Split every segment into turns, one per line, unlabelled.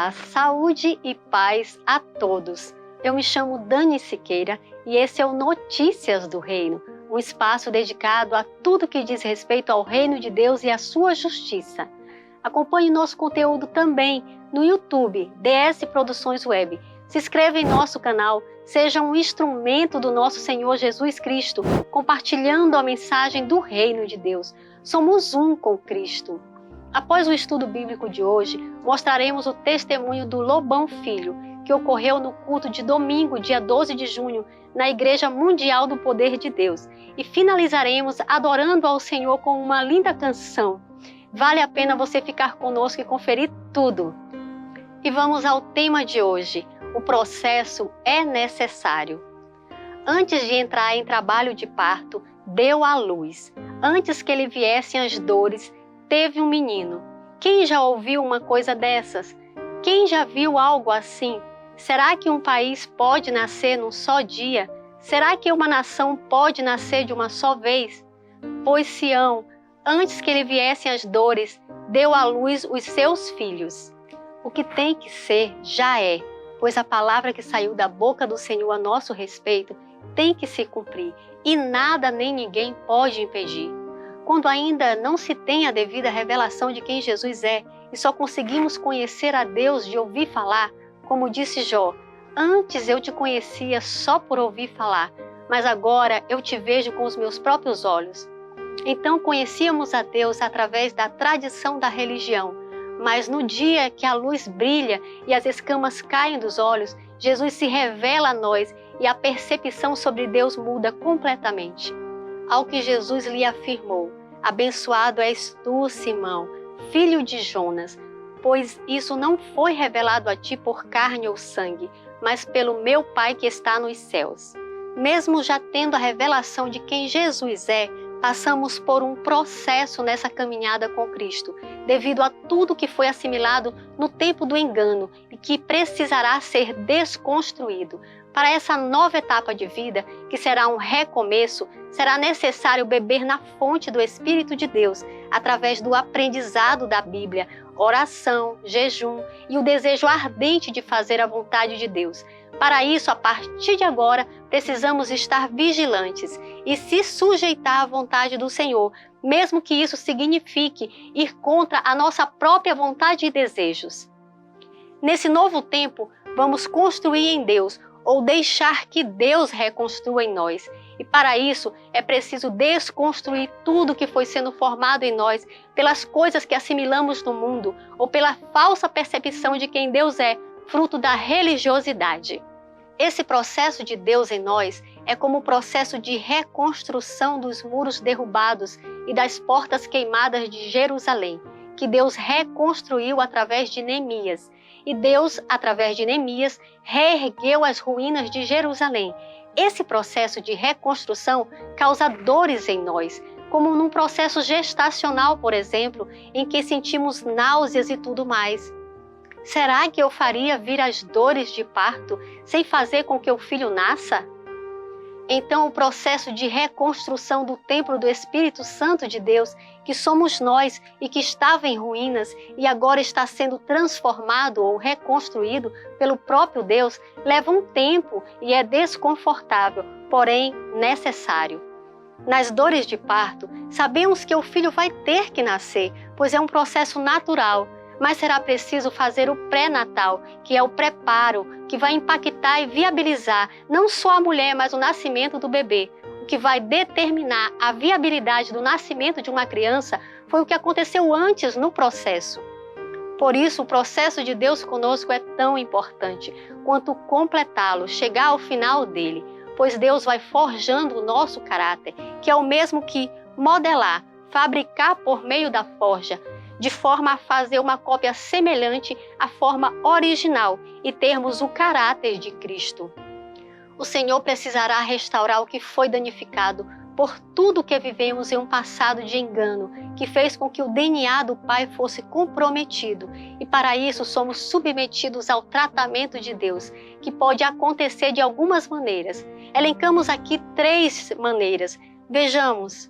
Olá, saúde e paz a todos. Eu me chamo Dani Siqueira e esse é o Notícias do Reino, um espaço dedicado a tudo que diz respeito ao Reino de Deus e à sua justiça. Acompanhe nosso conteúdo também no YouTube, DS Produções Web. Se inscreva em nosso canal, seja um instrumento do nosso Senhor Jesus Cristo, compartilhando a mensagem do Reino de Deus. Somos um com Cristo. Após o estudo bíblico de hoje, mostraremos o testemunho do Lobão Filho, que ocorreu no culto de domingo, dia 12 de junho, na Igreja Mundial do Poder de Deus. E finalizaremos adorando ao Senhor com uma linda canção. Vale a pena você ficar conosco e conferir tudo. E vamos ao tema de hoje. O processo é necessário. Antes de entrar em trabalho de parto, deu à luz. Antes que lhe viessem as dores, teve um menino. Quem já ouviu uma coisa dessas? Quem já viu algo assim? Será que um país pode nascer num só dia? Será que uma nação pode nascer de uma só vez? Pois Sião, antes que lhe viessem as dores, deu à luz os seus filhos. O que tem que ser, já é, pois a palavra que saiu da boca do Senhor a nosso respeito tem que se cumprir, e nada nem ninguém pode impedir. Quando ainda não se tem a devida revelação de quem Jesus é e só conseguimos conhecer a Deus de ouvir falar, como disse Jó, antes eu te conhecia só por ouvir falar, mas agora eu te vejo com os meus próprios olhos. Então conhecíamos a Deus através da tradição da religião, mas no dia que a luz brilha e as escamas caem dos olhos, Jesus se revela a nós e a percepção sobre Deus muda completamente. Ao que Jesus lhe afirmou, abençoado és tu, Simão, filho de Jonas, pois isso não foi revelado a ti por carne ou sangue, mas pelo meu Pai que está nos céus. Mesmo já tendo a revelação de quem Jesus é, passamos por um processo nessa caminhada com Cristo, devido a tudo que foi assimilado no tempo do engano e que precisará ser desconstruído. Para essa nova etapa de vida, que será um recomeço, será necessário beber na fonte do Espírito de Deus, através do aprendizado da Bíblia, oração, jejum e o desejo ardente de fazer a vontade de Deus. Para isso, a partir de agora, precisamos estar vigilantes e se sujeitar à vontade do Senhor, mesmo que isso signifique ir contra a nossa própria vontade e desejos. Nesse novo tempo, vamos construir em Deus ou deixar que Deus reconstrua em nós. E para isso, é preciso desconstruir tudo que foi sendo formado em nós pelas coisas que assimilamos no mundo ou pela falsa percepção de quem Deus é, fruto da religiosidade. Esse processo de Deus em nós é como o processo de reconstrução dos muros derrubados e das portas queimadas de Jerusalém, que Deus reconstruiu através de Neemias. E Deus, através de Neemias, reergueu as ruínas de Jerusalém. Esse processo de reconstrução causa dores em nós, como num processo gestacional, por exemplo, em que sentimos náuseas e tudo mais. Será que eu faria vir as dores de parto sem fazer com que o filho nasça? Então, o processo de reconstrução do templo do Espírito Santo de Deus, que somos nós e que estava em ruínas e agora está sendo transformado ou reconstruído pelo próprio Deus, leva um tempo e é desconfortável, porém necessário. Nas dores de parto, sabemos que o filho vai ter que nascer, pois é um processo natural, mas será preciso fazer o pré-natal, que é o preparo, que vai impactar e viabilizar não só a mulher, mas o nascimento do bebê. O que vai determinar a viabilidade do nascimento de uma criança foi o que aconteceu antes no processo. Por isso, o processo de Deus conosco é tão importante quanto completá-lo, chegar ao final dele, pois Deus vai forjando o nosso caráter, que é o mesmo que modelar, fabricar por meio da forja, de forma a fazer uma cópia semelhante à forma original e termos o caráter de Cristo. O Senhor precisará restaurar o que foi danificado por tudo que vivemos em um passado de engano, que fez com que o DNA do Pai fosse comprometido. E para isso somos submetidos ao tratamento de Deus, que pode acontecer de algumas maneiras. Elencamos aqui 3 maneiras. Vejamos.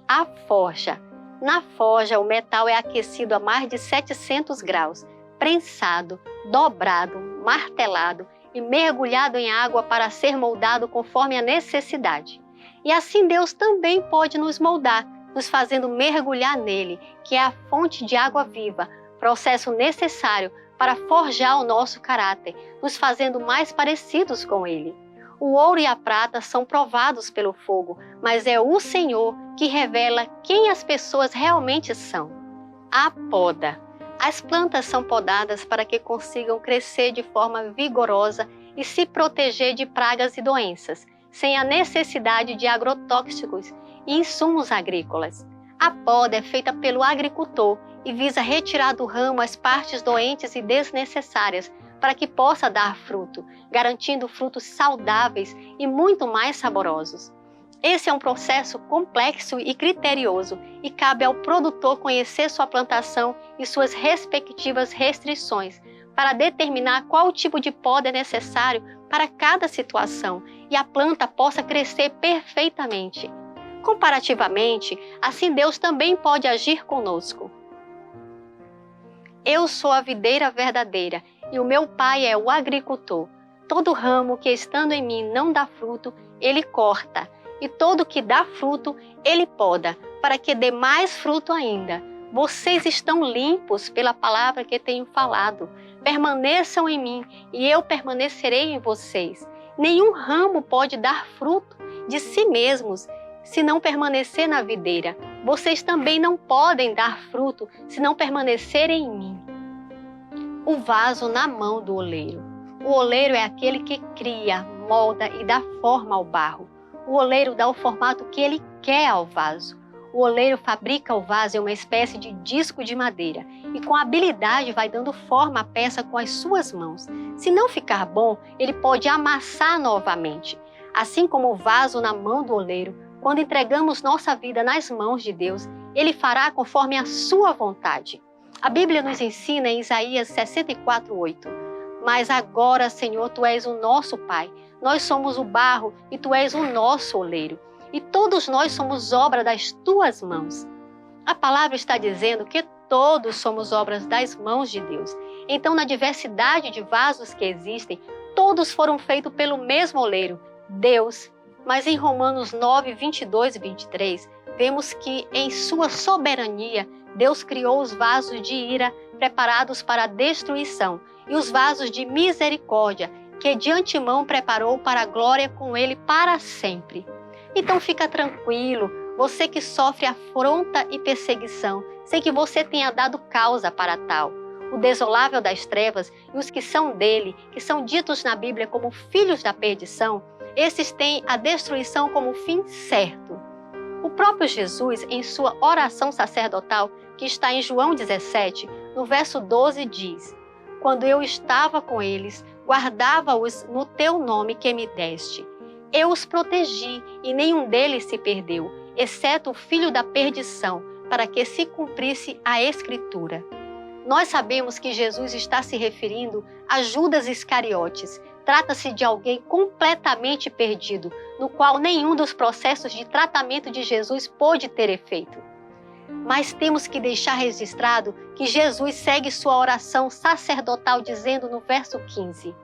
A forja. Na forja, o metal é aquecido a mais de 700 graus, prensado, dobrado, martelado e mergulhado em água para ser moldado conforme a necessidade. E assim Deus também pode nos moldar, nos fazendo mergulhar nele, que é a fonte de água viva, processo necessário para forjar o nosso caráter, nos fazendo mais parecidos com ele. O ouro e a prata são provados pelo fogo, mas é o Senhor que revela quem as pessoas realmente são. A poda. As plantas são podadas para que consigam crescer de forma vigorosa e se proteger de pragas e doenças, sem a necessidade de agrotóxicos e insumos agrícolas. A poda é feita pelo agricultor e visa retirar do ramo as partes doentes e desnecessárias para que possa dar fruto, garantindo frutos saudáveis e muito mais saborosos. Esse é um processo complexo e criterioso e cabe ao produtor conhecer sua plantação e suas respectivas restrições para determinar qual tipo de poda é necessário para cada situação e a planta possa crescer perfeitamente. Comparativamente, assim Deus também pode agir conosco. Eu sou a videira verdadeira e o meu Pai é o agricultor. Todo ramo que estando em mim não dá fruto, ele corta, e todo que dá fruto, ele poda, para que dê mais fruto ainda. Vocês estão limpos pela palavra que tenho falado. Permaneçam em mim e eu permanecerei em vocês. Nenhum ramo pode dar fruto de si mesmos se não permanecer na videira. Vocês também não podem dar fruto se não permanecerem em mim. O vaso na mão do oleiro. O oleiro é aquele que cria, molda e dá forma ao barro. O oleiro dá o formato que ele quer ao vaso. O oleiro fabrica o vaso em uma espécie de disco de madeira e com habilidade vai dando forma à peça com as suas mãos. Se não ficar bom, ele pode amassar novamente. Assim como o vaso na mão do oleiro, quando entregamos nossa vida nas mãos de Deus, ele fará conforme a sua vontade. A Bíblia nos ensina em Isaías 64:8. Mas agora, Senhor, Tu és o nosso Pai. Nós somos o barro e Tu és o nosso oleiro. E todos nós somos obra das Tuas mãos. A palavra está dizendo que todos somos obras das mãos de Deus. Então, na diversidade de vasos que existem, todos foram feitos pelo mesmo oleiro, Deus. Mas em Romanos 9, 22 e 23, vemos que em sua soberania, Deus criou os vasos de ira preparados para a destruição e os vasos de misericórdia que de antemão preparou para a glória com Ele para sempre. Então fica tranquilo, você que sofre afronta e perseguição, sei que você tenha dado causa para tal. O desolável das trevas e os que são dele, que são ditos na Bíblia como filhos da perdição, esses têm a destruição como fim certo. O próprio Jesus, em sua oração sacerdotal, que está em João 17, no verso 12, diz: Quando eu estava com eles, guardava-os no teu nome que me deste. Eu os protegi e nenhum deles se perdeu, exceto o filho da perdição, para que se cumprisse a Escritura. Nós sabemos que Jesus está se referindo a Judas Iscariotes. Trata-se de alguém completamente perdido, no qual nenhum dos processos de tratamento de Jesus pôde ter efeito. Mas temos que deixar registrado que Jesus segue sua oração sacerdotal dizendo no verso 15: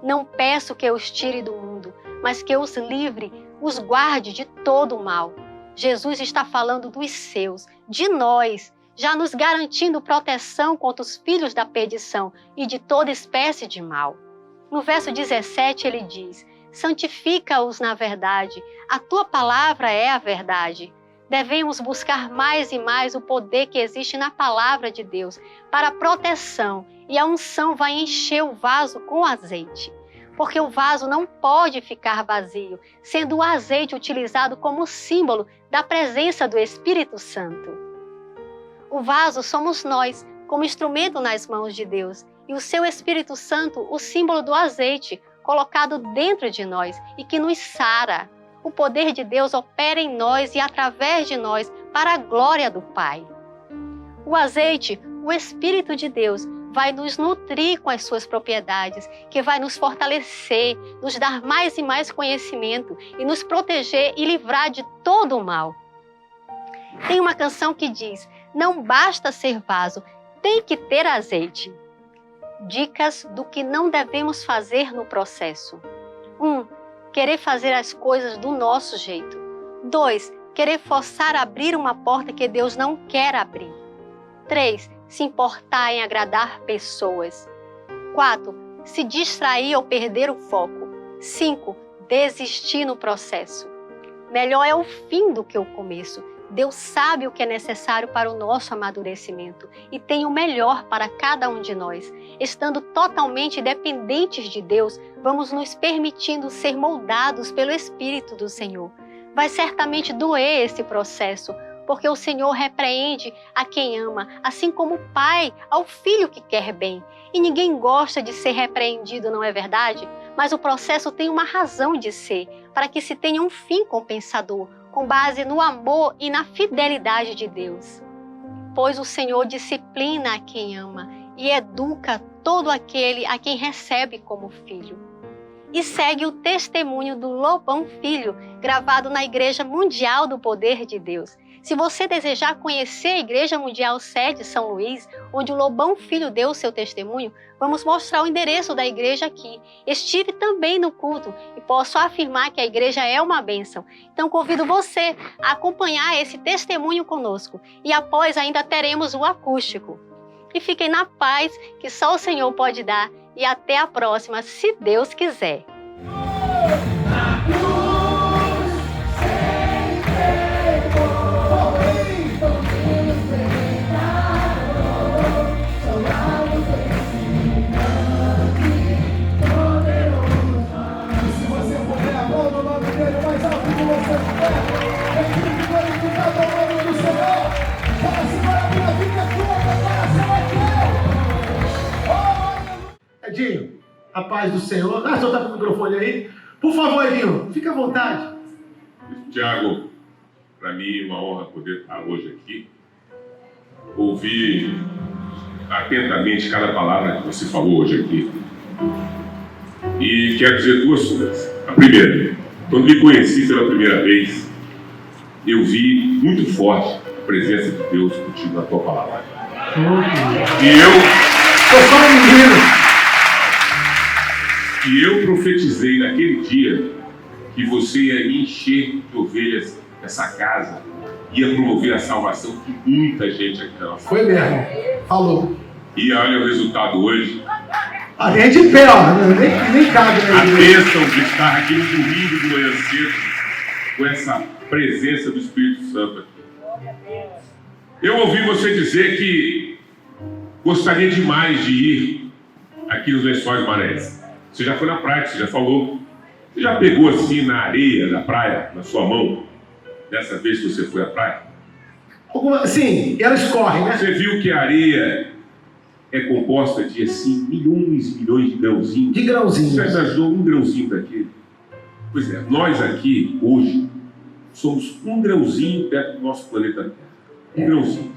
Não peço que eu os tire do mundo, mas que eu os livre, os guarde de todo o mal. Jesus está falando dos seus, de nós, já nos garantindo proteção contra os filhos da perdição e de toda espécie de mal. No verso 17 ele diz: Santifica-os na verdade, a tua palavra é a verdade. Devemos buscar mais e mais o poder que existe na palavra de Deus para a proteção, e a unção vai encher o vaso com azeite. Porque o vaso não pode ficar vazio, sendo o azeite utilizado como símbolo da presença do Espírito Santo. O vaso somos nós, como instrumento nas mãos de Deus, e o seu Espírito Santo, o símbolo do azeite, colocado dentro de nós e que nos sara. O poder de Deus opera em nós e através de nós para a glória do Pai. O azeite, o Espírito de Deus, vai nos nutrir com as suas propriedades, que vai nos fortalecer, nos dar mais e mais conhecimento e nos proteger e livrar de todo o mal. Tem uma canção que diz: Não basta ser vaso, tem que ter azeite. Dicas do que não devemos fazer no processo. 1. Querer fazer as coisas do nosso jeito. 2. Querer forçar a abrir uma porta que Deus não quer abrir. 3. Se importar em agradar pessoas. 4. Se distrair ou perder o foco. 5. Desistir no processo. Melhor é o fim do que o começo. Deus sabe o que é necessário para o nosso amadurecimento e tem o melhor para cada um de nós. Estando totalmente dependentes de Deus, vamos nos permitindo ser moldados pelo Espírito do Senhor. Vai certamente doer esse processo, porque o Senhor repreende a quem ama, assim como o pai ao filho que quer bem. E ninguém gosta de ser repreendido, não é verdade? Mas o processo tem uma razão de ser, para que se tenha um fim compensador, com base no amor e na fidelidade de Deus. Pois o Senhor disciplina a quem ama e educa todo aquele a quem recebe como filho. E segue o testemunho do Lobão Filho, gravado na Igreja Mundial do Poder de Deus. Se você desejar conhecer a Igreja Mundial Sede São Luís, onde o Lobão Filho deu seu testemunho, vamos mostrar o endereço da igreja aqui. Estive também no culto e posso afirmar que a igreja é uma bênção. Então convido você a acompanhar esse testemunho conosco e após ainda teremos o acústico. E fiquem na paz que só o Senhor pode dar e até a próxima, se Deus quiser.
Edinho, a paz do Senhor. Ah, o senhor está com o microfone aí? Por favor, Edinho, fique à vontade.
Tiago, para mim é uma honra poder estar hoje aqui. Ouvir atentamente cada palavra que você falou hoje aqui. E quero dizer duas coisas. A primeira, quando me conheci pela primeira vez, eu vi muito forte a presença de Deus contigo na tua palavra. E eu profetizei naquele dia que você ia encher de ovelhas essa casa, ia promover a salvação de muita gente aqui na nossa
Foi mesmo, falou.
E olha o resultado hoje.
A gente de pé, ó, nem cabe, né?
A bênção de estar aqui no domingo de manhã cedo, com essa presença do Espírito Santo aqui. Eu ouvi você dizer que gostaria demais de ir aqui nos Lençóis Maranhenses. Você já foi na praia, você já falou. Você já pegou assim na areia da praia, na sua mão, dessa vez que você foi à praia?
Sim, ela escorre, né?
Você viu que a areia é composta de assim, milhões e milhões de grãozinhos.
De grãozinhos.
Você imaginou um grãozinho daquele? Pois é, nós aqui, hoje, somos um grãozinho perto do nosso planeta Terra. Um grãozinho.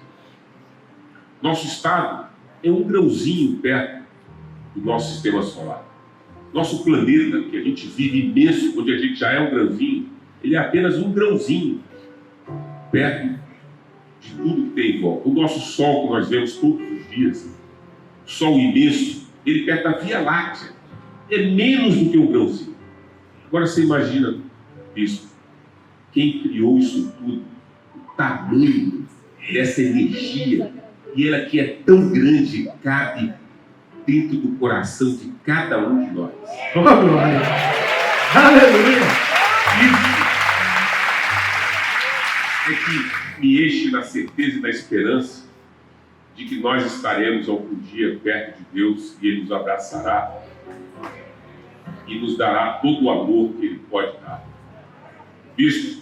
Nosso estado é um grãozinho perto do nosso sistema solar. Nosso planeta, que a gente vive imenso, onde a gente já é um grãozinho, ele é apenas um grãozinho perto de tudo que tem em volta. O nosso Sol, que nós vemos todos os dias, o Sol imenso, ele perto da Via Láctea, é menos do que um grãozinho. Agora você imagina isso. Quem criou isso tudo, o tamanho dessa energia, e ela que é tão grande, cabe dentro do coração de cada um de nós.
Oh, glória! Aleluia!
Isso é que me enche na certeza e na esperança de que nós estaremos algum dia perto de Deus e Ele nos abraçará e nos dará todo o amor que Ele pode dar. Bispo,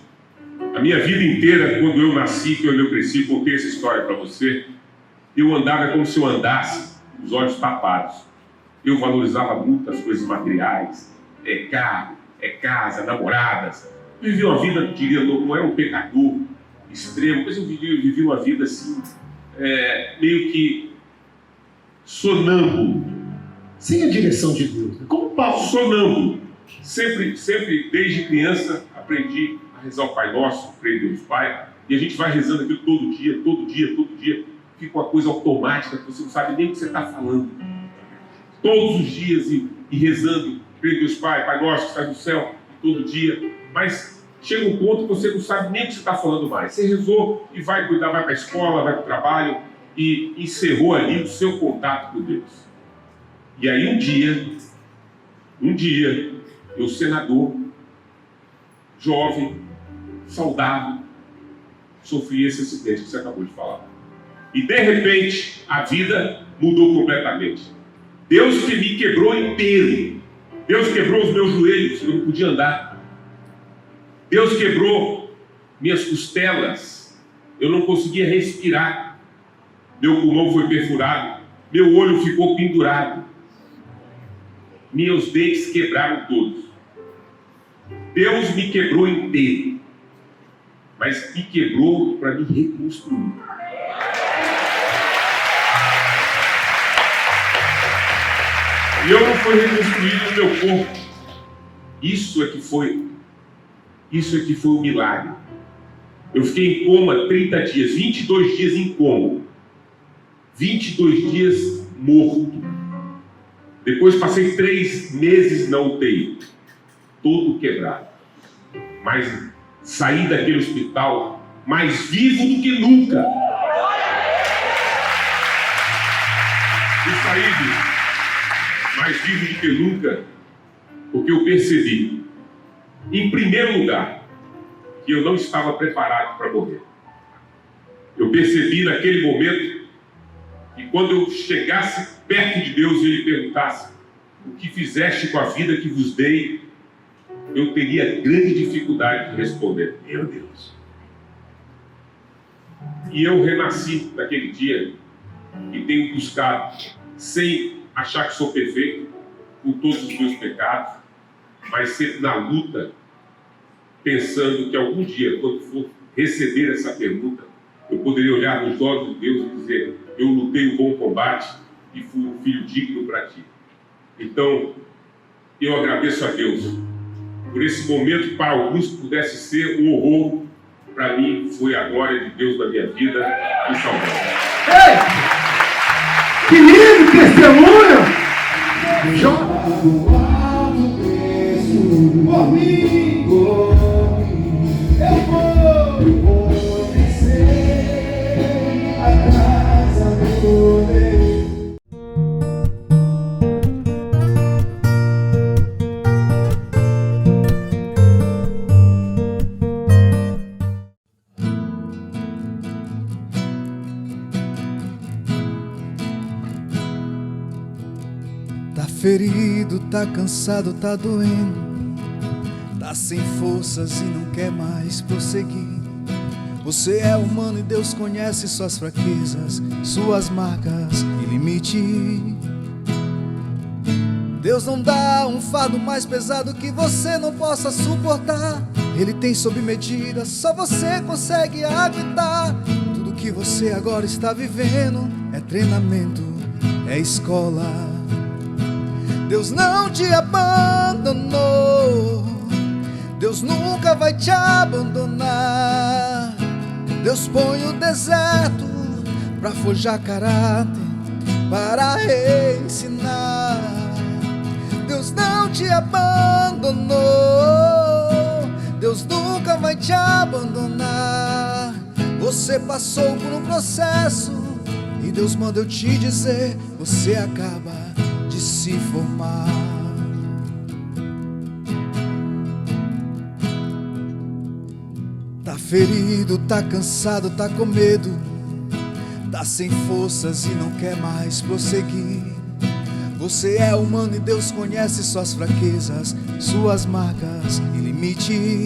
a minha vida inteira, quando eu nasci, quando eu cresci, contei essa história para você, eu andava como se eu andasse os olhos tapados. Eu valorizava muito as coisas materiais, carro, casa, namoradas. Eu vivi uma vida, diria, não era um pecador extremo, mas eu vivi uma vida assim, meio que sonâmbulo.
Sem a direção de Deus, como Paulo.
Sonâmbulo. Sempre, desde criança, aprendi a rezar o Pai Nosso, creio em Deus Pai, e a gente vai rezando aquilo todo dia. Fica uma coisa automática que você não sabe nem o que você está falando. todos os dias e rezando, creio Deus Pai, Pai nosso que está no céu, todo dia, mas chega um ponto que você não sabe nem o que você está falando mais. Você rezou e vai cuidar, vai para a escola, vai para o trabalho e encerrou ali o seu contato com Deus. E aí um dia, eu senador, jovem, saudável, sofri esse acidente que você acabou de falar. E de repente, a vida mudou completamente. Deus que me quebrou inteiro. Deus quebrou os meus joelhos, eu não podia andar. Deus quebrou minhas costelas, eu não conseguia respirar. Meu pulmão foi perfurado, meu olho ficou pendurado. Meus dentes quebraram todos. Deus me quebrou inteiro, mas me quebrou para me reconstruir. E eu não fui reconstruído no meu corpo. Isso é que foi o milagre. Eu fiquei em coma 30 dias, 22 dias em coma, 22 dias morto. Depois passei 3 meses na UTI, todo quebrado. Mas saí daquele hospital mais vivo do que nunca. E saí mais vivo do que nunca, porque eu percebi, em primeiro lugar, que eu não estava preparado para morrer. Eu percebi naquele momento que quando eu chegasse perto de Deus e Ele perguntasse: o que fizeste com a vida que vos dei? Eu teria grande dificuldade de responder: meu Deus. E eu renasci naquele dia e tenho buscado, sem achar que sou perfeito, com todos os meus pecados, mas sempre na luta, pensando que algum dia, quando for receber essa pergunta, eu poderia olhar nos olhos de Deus e dizer: eu lutei um bom combate e fui um filho digno para ti. Então, eu agradeço a Deus por esse momento que para alguns pudesse ser um horror, para mim foi a glória de Deus na minha vida e salvação.
Ei! Que lindo testemunho! Por mim, eu vou descer a casa do poder.
Tá ferido, tá cansado, tá doendo, tá sem forças e não quer mais prosseguir. Você é humano e Deus conhece suas fraquezas, suas marcas e limite. Deus não dá um fardo mais pesado que você não possa suportar. Ele tem sob medida, só você consegue aguentar. Tudo que você agora está vivendo é treinamento, é escola. Deus não te abandonou, Deus nunca vai te abandonar. Deus põe o deserto pra forjar caráter, para ensinar. Deus não te abandonou, Deus nunca vai te abandonar. Você passou por um processo e Deus manda eu te dizer: você acaba de se formar. Tá ferido, tá cansado, tá com medo, tá sem forças e não quer mais prosseguir. Você é humano e Deus conhece suas fraquezas, suas marcas e limite.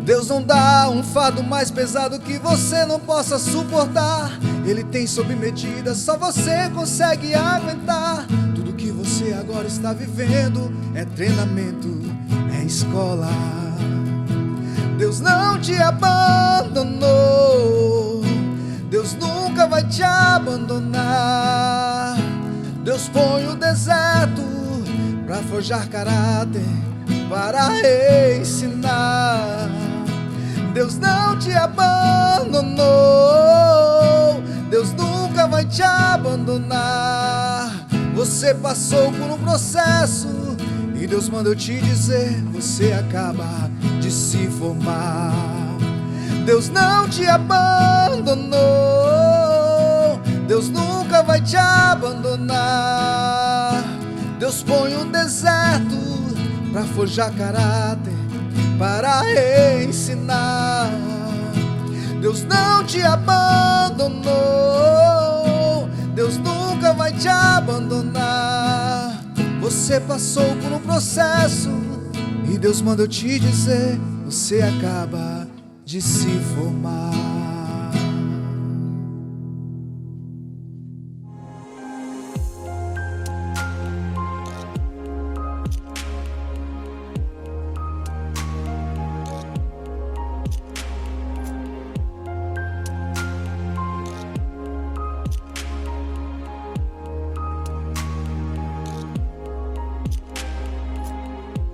Deus não dá um fardo mais pesado que você não possa suportar. Ele tem sob medida, só você consegue aguentar. Tudo que você agora está vivendo é treinamento, é escola. Deus não te abandonou, Deus nunca vai te abandonar. Deus põe o deserto pra forjar caráter, para ensinar. Deus não te abandonou, Deus nunca vai te abandonar. Você passou por um processo e Deus manda eu te dizer, você acaba de se formar. Deus não te abandonou, Deus nunca vai te abandonar. Deus põe um deserto pra forjar caráter, para ensinar. Deus não te abandonou, Deus nunca vai te abandonar. Você passou por um processo e Deus manda eu te dizer, você acaba de se formar.